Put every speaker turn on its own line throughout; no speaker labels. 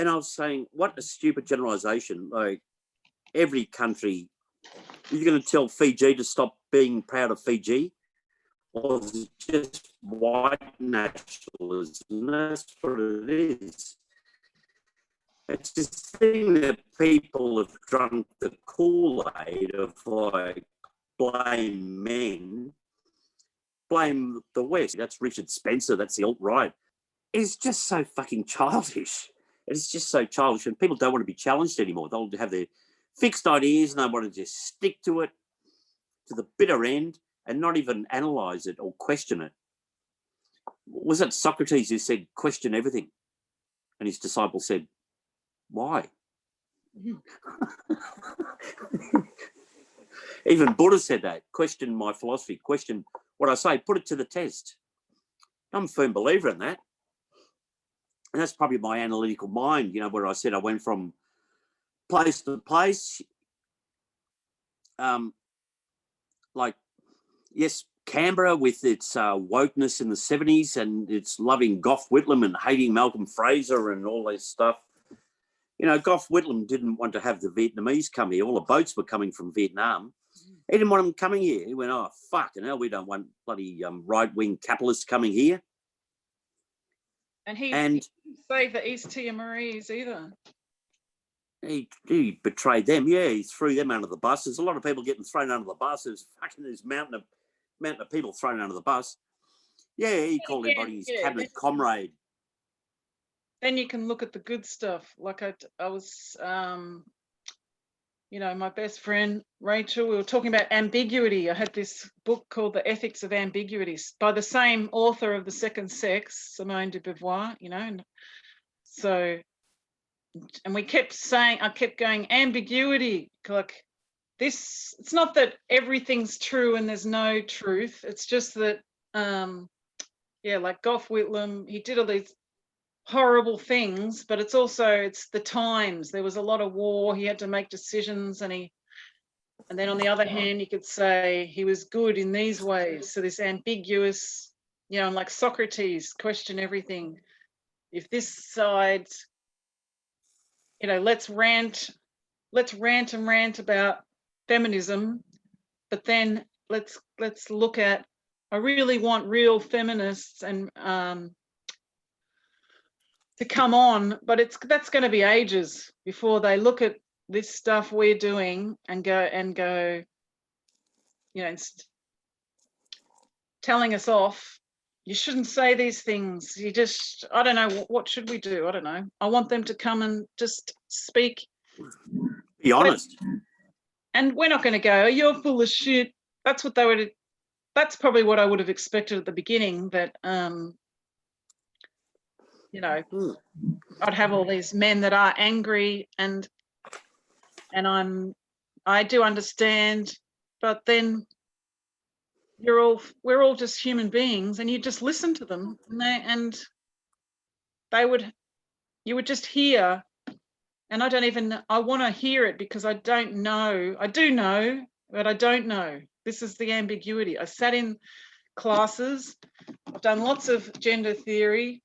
And I was saying, what a stupid generalisation. Like, every country, you're going to tell Fiji to stop being proud of Fiji? Or is it just white nationalism? That's what it is. It's this thing that people have drunk the Kool-Aid of, like, blame men, blame the West. That's Richard Spencer, that's the alt-right. It's just so fucking childish. It's just so childish, and people don't want to be challenged anymore. They'll have their fixed ideas and they want to just stick to it to the bitter end and not even analyse it or question it. Was it Socrates who said, question everything? And his disciple said, why? Even Buddha said that. Question my philosophy, question what I say, put it to the test. I'm a firm believer in that. And that's probably my analytical mind, you know, where I said I went from place to place. Like, yes, Canberra with its wokeness in the 70s and its loving Gough Whitlam and hating Malcolm Fraser and all this stuff. You know, Gough Whitlam didn't want to have the Vietnamese come here. All the boats were coming from Vietnam. He didn't want them coming here. He went, oh, fucking hell, we don't want bloody right-wing capitalists coming here.
And he didn't save the East Timorese either.
He betrayed them. Yeah, he threw them under the bus. There's a lot of people getting thrown under the bus. There's fucking this mountain of people thrown under the bus. Yeah, he called everybody his cabinet comrade.
Then you can look at the good stuff. Like I was, you know, my best friend, Rachel, we were talking about ambiguity. I had this book called The Ethics of Ambiguity by the same author of The Second Sex, Simone de Beauvoir, you know. And so, and we kept saying, I kept going, ambiguity, like this, it's not that everything's true and there's no truth. It's just that, yeah, like Gough Whitlam, he did all these horrible things, but it's the times. There was a lot of war. He had to make decisions, and then on the other hand, you could say he was good in these ways. So this ambiguous, you know, like Socrates, question everything. If this side, you know, let's rant and rant about feminism, but then let's look at, I really want real feminists and to come on, but that's going to be ages before they look at this stuff we're doing and go, you know, telling us off. You shouldn't say these things. You just, I don't know, what should we do? I don't know. I want them to come and just speak.
Be honest.
And we're not going to go, oh, you're full of shit. That's probably what I would have expected at the beginning, that, you know, I'd have all these men that are angry and I do understand, but then we're all just human beings, and you just listen to them, and you would just hear, and I want to hear it because I don't know. I do know, but I don't know. This is the ambiguity. I sat in classes, I've done lots of gender theory,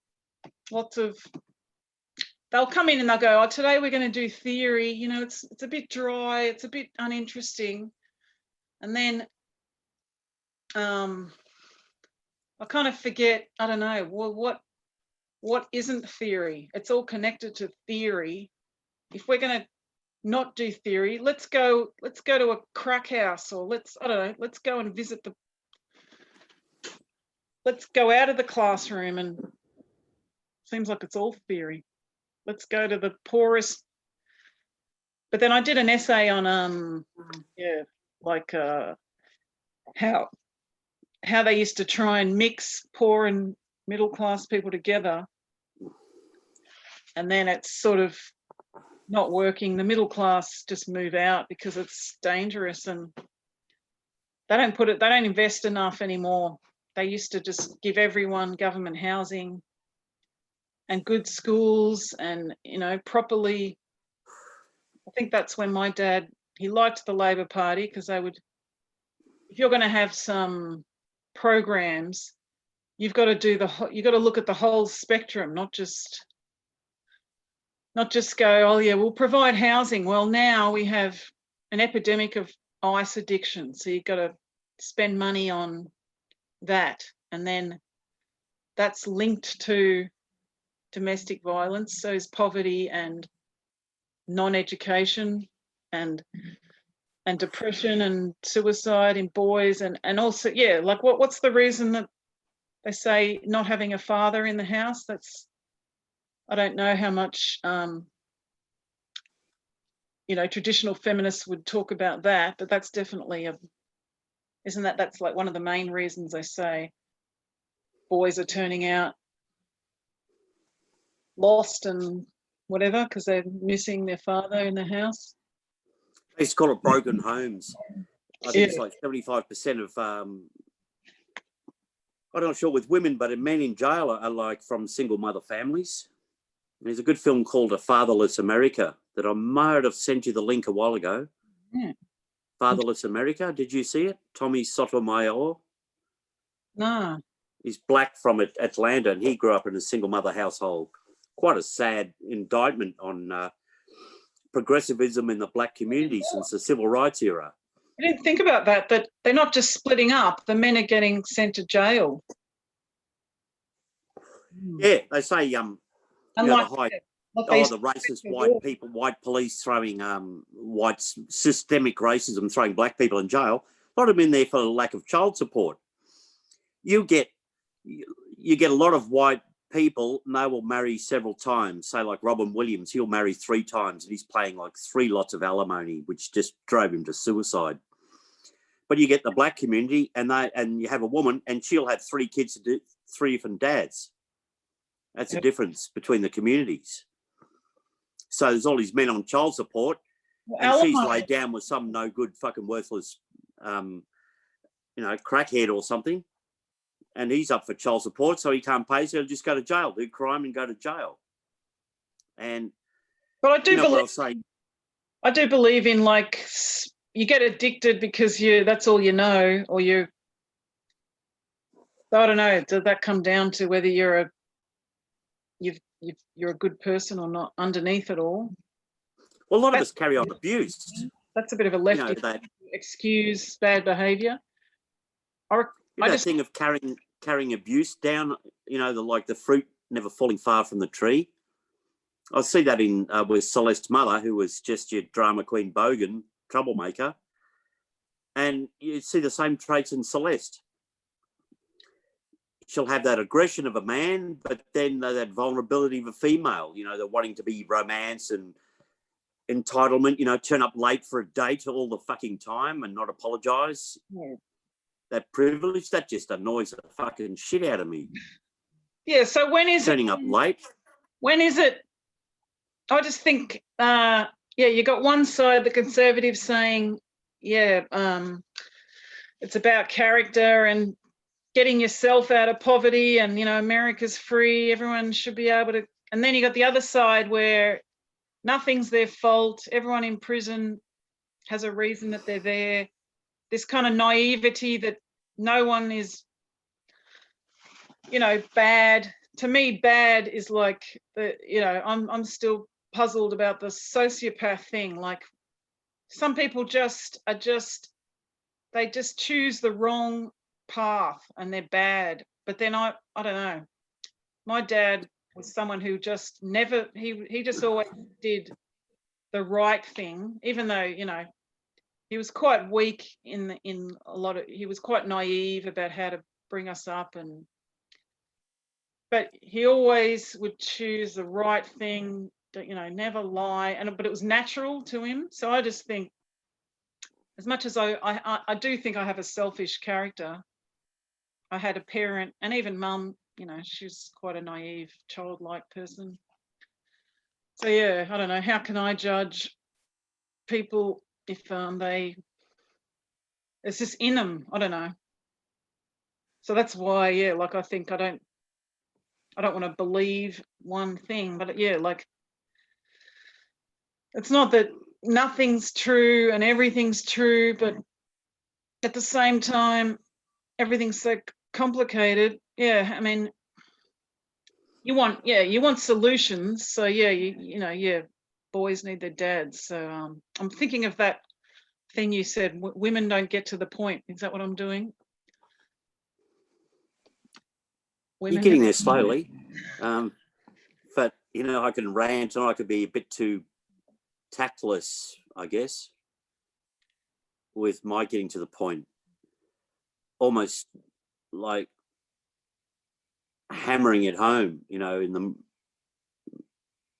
they'll come in and they'll go, oh, today we're going to do theory, you know, it's a bit dry, it's a bit uninteresting. And then I kind of forget, I don't know, well, what isn't theory? It's all connected to theory. If we're going to not do theory, let's go to a crack house, or let's go and let's go out of the classroom, and seems like it's all theory. Let's go to the poorest. But then I did an essay on how they used to try and mix poor and middle class people together, and then it's sort of not working. The middle class just move out because it's dangerous, and they don't invest enough anymore. They used to just give everyone government housing and good schools, and, you know, properly. I think that's when my dad, he liked the Labor Party, because they would, if you're going to have some programs, you've got to look at the whole spectrum, not just not just go, oh yeah, we'll provide housing. Well, now we have an epidemic of ice addiction, so you've got to spend money on that, and then that's linked to domestic violence, so is poverty and non-education and depression and suicide in boys, and also, yeah, like what's the reason that they say not having a father in the house? That's, I don't know how much you know, traditional feminists would talk about that, but that's definitely that's like one of the main reasons they say boys are turning out lost and whatever because they're missing their father in the house.
They used to call it broken homes. I think it's like 75% of, I'm not sure with women, but men in jail are like from single mother families. There's a good film called A Fatherless America that I might have sent you the link a while ago.
Yeah.
Fatherless America. Did you see it? Tommy Sotomayor.
No.
He's black from Atlanta, and he grew up in a single mother household. Quite a sad indictment on progressivism in the black community since the civil rights era.
I didn't think about that they're not just splitting up, the men are getting sent to jail.
Yeah, they say you know, the racist white police throwing white systemic racism, throwing black people in jail. A lot of them in there for lack of child support. You get a lot of white people, and they will marry several times. Say like Robin Williams, he'll marry 3 times, and he's paying like 3 lots of alimony, which just drove him to suicide. But you get the black community, and you have a woman, and she'll have 3 kids to 3 different dads. That's the difference between the communities. So there's all these men on child support, and she's laid down with some no good, fucking worthless, you know, crackhead or something, and he's up for child support, so he can't pay, so he'll just go to jail, do crime, and go to jail. And
but I do
you know
believe,
what I'll say.
I do believe in, like, you get addicted because that's all you know, or you. So I don't know. Does that come down to whether you're you're a good person or not underneath it all?
Well, a lot of us carry on abuse.
That's a bit of a lefty excuse bad behaviour. I just
thing of carrying abuse down. You know, the fruit never falling far from the tree. I see that in with Celeste's mother, who was just your drama queen bogan, troublemaker, and you see the same traits in Celeste. She'll have that aggression of a man, but then that vulnerability of a female, you know, the wanting to be romance and entitlement, you know, turn up late for a date all the fucking time and not apologise.
Yeah.
That privilege, that just annoys the fucking shit out of me.
Yeah, so when is
turning up late?
When is it? I just think, you got one side, the Conservatives saying, it's about character and getting yourself out of poverty, and, you know, America's free, everyone should be able to. And then you got the other side where nothing's their fault, everyone in prison has a reason that they're there. This kind of naivety that no one is, you know, bad. To me, bad is like I'm still puzzled about the sociopath thing. Like, some people they just choose the wrong path and they're bad. But then I don't know. My dad was someone who just never, he just always did the right thing, even though, you know, he was quite weak in a lot of, he was quite naive about how to bring us up, but he always would choose the right thing, you know, never lie, but it was natural to him. So I just think, as much as I do think I have a selfish character, I had a parent, and even mum, you know, she's quite a naive, childlike person. So yeah, I don't know, how can I judge people if it's just in them? I don't know. So that's why, I think I don't want to believe one thing, but like, it's not that nothing's true and everything's true, but at the same time, everything's so complicated. Yeah, I mean, you want solutions. So yeah, you know, yeah, boys need their dads. So I'm thinking of that thing you said, women don't get to the point. Is that what I'm doing?
You're getting there slowly. But, you know, I can rant and I could be a bit too tactless, I guess, with my getting to the point. Almost like hammering it home, you know, in the,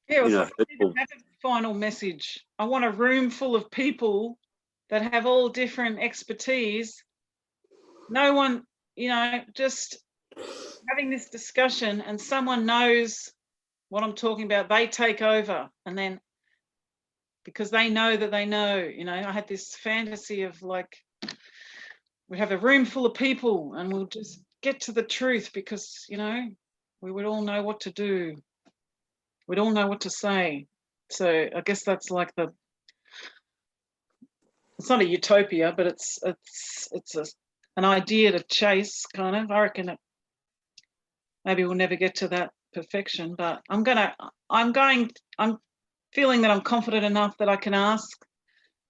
yeah, it was
you know,
like, I didn't have a final message. I want a room full of people that have all different expertise. No one, you know, just having this discussion and someone knows what I'm talking about, they take over, and then because they know that they know, you know, I had this fantasy of like, we have a room full of people and we'll just get to the truth because, you know, we would all know what to do. We'd all know what to say. So I guess that's like it's not a utopia, but it's an idea to chase, kind of. I reckon maybe we'll never get to that perfection, but I'm feeling that I'm confident enough that I can ask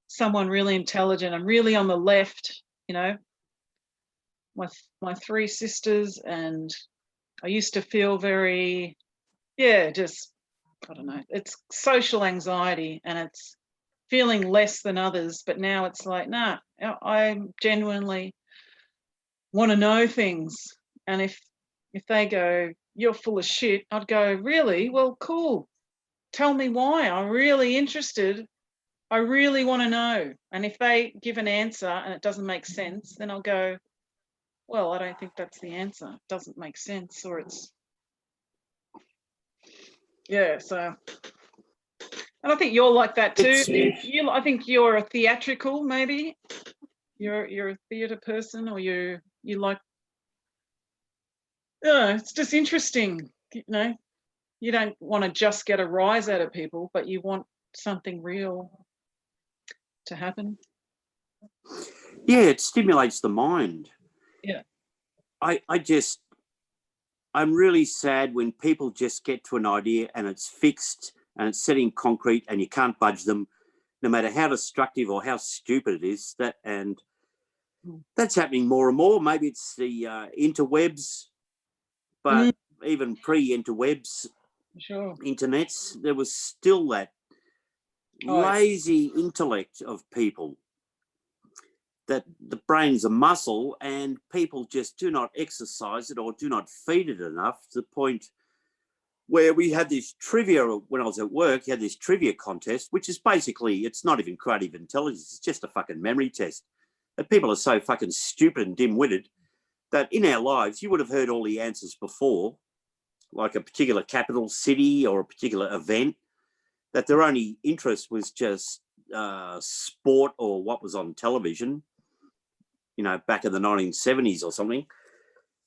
someone really intelligent. I'm really on the left, you know, my three sisters, and I used to feel very, just, I don't know, it's social anxiety and it's feeling less than others, but now it's like, nah, I genuinely want to know things. And if they go, you're full of shit, I'd go, really? Well, cool. Tell me why. I'm really interested. I really want to know. And if they give an answer and it doesn't make sense, then I'll go, well, I don't think that's the answer. It doesn't make sense, or it's, yeah, so. And I think you're like that too. I think you're a theatrical, maybe. You're a theatre person, or you like, it's just interesting, you know. You don't want to just get a rise out of people, but you want something real to happen.
Yeah, it stimulates the mind.
Yeah.
I'm really sad when people just get to an idea and it's fixed and it's set in concrete and you can't budge them, no matter how destructive or how stupid it is. That's happening more and more. Maybe it's the interwebs, but even pre-interwebs,
sure,
internets, there was still that lazy intellect of people, that the brain's a muscle and people just do not exercise it or do not feed it enough, to the point where we had this trivia. When I was at work, you had this trivia contest, which is basically, it's not even creative intelligence, it's just a fucking memory test. And people are so fucking stupid and dim-witted that in our lives, you would have heard all the answers before, like a particular capital city or a particular event, that their only interest was just sport or what was on television, you know, back in the 1970s or something.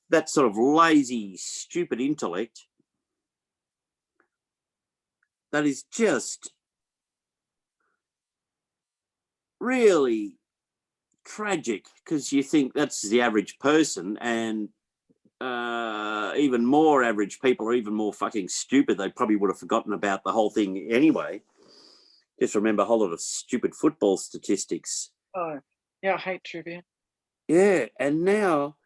That sort of lazy, stupid intellect that is just really tragic, because you think that's the average person, and even more average people are even more fucking stupid. They probably would have forgotten about the whole thing anyway. Just remember a whole lot of stupid football statistics.
Oh, yeah, I hate trivia.
Yeah, and now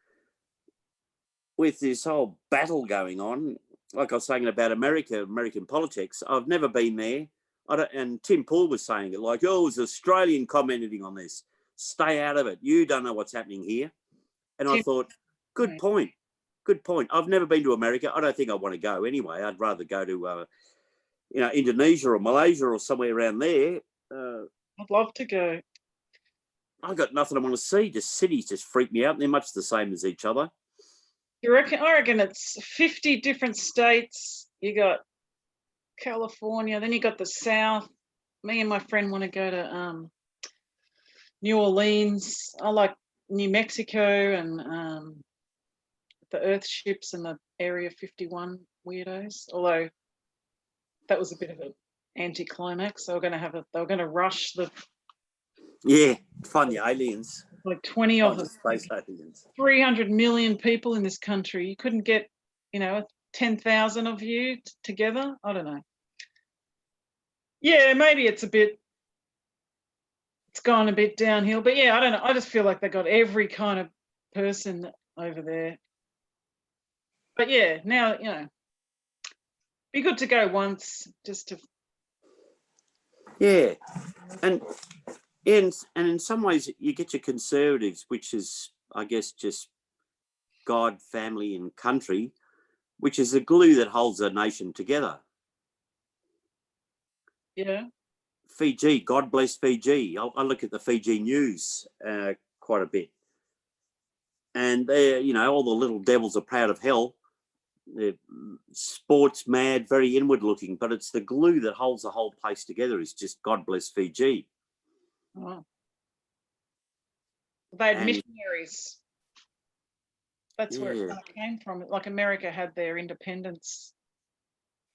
with this whole battle going on, like I was saying about American politics, I've never been there. And Tim Poole was saying it like, oh, it was Australian commenting on this. Stay out of it. You don't know what's happening here. And I thought, good point. Good point. I've never been to America. I don't think I want to go anyway. I'd rather go to, Indonesia or Malaysia or somewhere around there.
I'd love to go.
I've got nothing I want to see. Just cities just freak me out. They're much the same as each other.
You reckon? I reckon it's 50 different states. You got California, then you got the South. Me and my friend want to go to New Orleans. I like New Mexico and the Earth ships and the Area 51 weirdos. Although that was a bit of an anticlimax. They were going to rush the.
Yeah, find the aliens.
Like 20 of them.
Space aliens.
300 million people in this country. You couldn't get, 10,000 of you together. I don't know. Yeah, maybe it's gone a bit downhill, but yeah, I don't know. I just feel like they got every kind of person over there. But yeah, now, you know, be good to go once just to.
Yeah. And in some ways you get your conservatives, which is, I guess, just God, family and country, which is the glue that holds a nation together.
Yeah.
Fiji, God bless Fiji. I look at the Fiji news quite a bit. And they're, you know, all the little devils are proud of hell. They're sports mad, very inward looking, but it's the glue that holds the whole place together is just God bless Fiji.
Oh. They had missionaries. That's where it kind of came from. Like America had their independence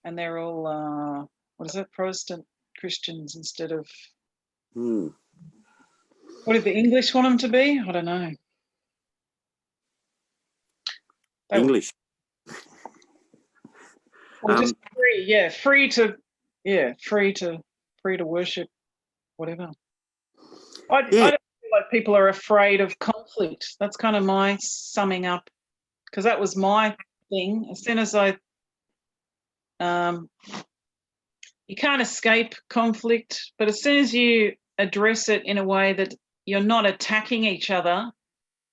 and they're all, what is it, Protestant Christians instead of. What did the English want them to be? I don't know.
English.
Or just free, yeah, free to worship, whatever. I don't feel like people are afraid of conflict. That's kind of my summing up, because that was my thing. As soon as you can't escape conflict, but as soon as you address it in a way that you're not attacking each other,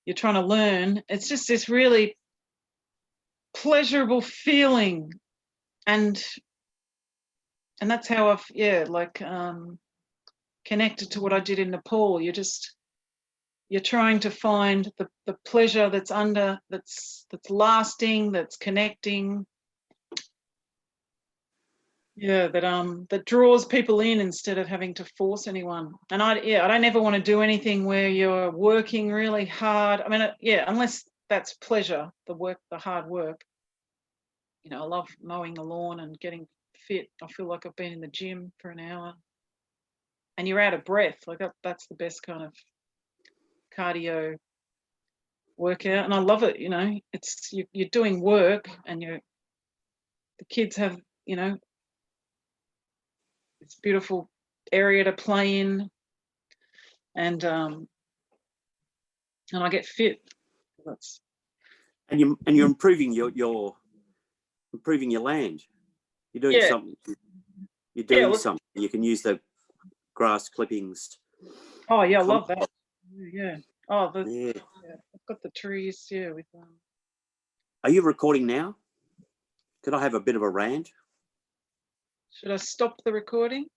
you're trying to learn, it's just this really pleasurable feeling. And that's how I've, connected to what I did in Nepal. You're trying to find the pleasure that's lasting, that's connecting. Yeah, that draws people in instead of having to force anyone. And I don't ever want to do anything where you're working really hard. I mean, unless that's pleasure, the hard work. You know, I love mowing the lawn and getting fit. I feel like I've been in the gym for an hour. And you're out of breath. Like that's the best kind of cardio workout, and I love it. You know, it's you're doing work, and the kids have, you know, it's a beautiful area to play in, and I get fit.
And you're improving your improving your land. You're doing something. You're doing something. You can use the grass clippings.
Oh yeah, I love that. Yeah. Oh, I've got the trees. Yeah. With
Are you recording now? Could I have a bit of a rant?
Should I stop the recording?